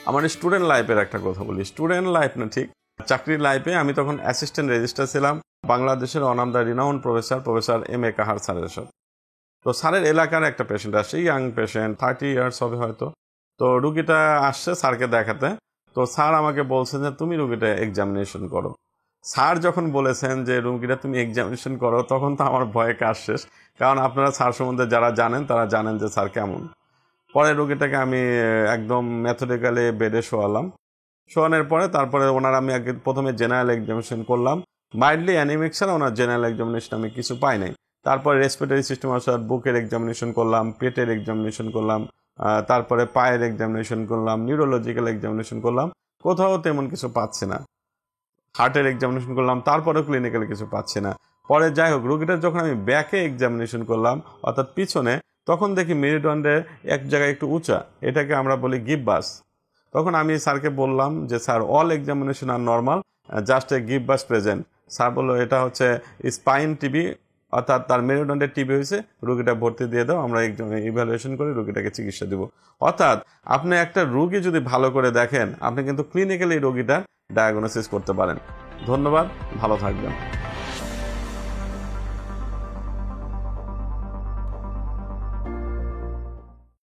আমার স্টুডেন্ট লাইফের একটা কথা বলি, স্টুডেন্ট লাইফ না ঠিক, চাকরির লাইফে আমি তখন অ্যাসিস্ট্যান্ট রেজিস্ট্রার ছিলাম বাংলাদেশের অনামদা রিনাউন্ড প্রফেসর M A কাহার স্যারের সাথে। তো স্যারের এলাকার একটা পেশেন্ট আসছে, ইয়াং পেশেন্ট, 30 ইয়ার্স হবে হয়তো। তো রুগীটা আসছে স্যারকে দেখাতে। তো স্যার আমাকে বলছেন যে তুমি রুগীটা এক্সামিনেশন করো। স্যার যখন বলেছেন যে রুগীটা তুমি এক্সামিনেশন করো, তখন তো আমার ভয়ে কাজ শেষ। কারণ আপনারা স্যার সম্বন্ধে যারা জানেন তারা জানেন যে স্যার কেমন। পরে রুগীটাকে আমি একদম মেথডিক্যালি বেডে শোয়ালাম। শোয়ানোর পরে তারপরে ওনার আমি আগে প্রথমে জেনারেল এক্সামিনেশন করলাম। মাইল্ডলি অ্যানিমিক ছাড়া ওনার জেনারেল এক্সামিনেশন আমি কিছু পাই নাই। তারপরে রেসপিরেটরি সিস্টেম আসার বুকের এক্সামিনেশন করলাম, পেটের এক্সামিনেশন করলাম, তারপরে পায়ের এক্সামিনেশন করলাম, নিউরোলজিক্যাল এক্সামিনেশন করলাম। কোথাও তেমন কিছু পাচ্ছি না। হার্টের এক্সামিনেশন করলাম, তারপরেও ক্লিনিক্যালি কিছু পাচ্ছি না। পরে যাই হোক, রোগীটার যখন আমি ব্যাকে এক্সামিনেশন করলাম অর্থাৎ পিছনে, তখন দেখি মেরুদণ্ডের এক জায়গায় একটু উঁচা, এটাকে আমরা বলি গিববাস। তখন আমি স্যারকে বললাম যে sir all examination R normal, just a গিববাস present. Sir বললো এটা হচ্ছে স্পাইন টিবি, অর্থাৎ তার মেরুদণ্ডের টিবি হয়েছে, রুগীটা ভর্তি দিয়ে দাও, আমরা ইভ্যালুয়েশন করে রুগীটাকে চিকিৎসা দেবো। অর্থাৎ আপনি একটা রুগী যদি ভালো করে দেখেন, আপনি কিন্তু ক্লিনিক্যালি রোগীটার ডায়াগনোসিস করতে পারেন। ধন্যবাদ, ভালো থাকবেন।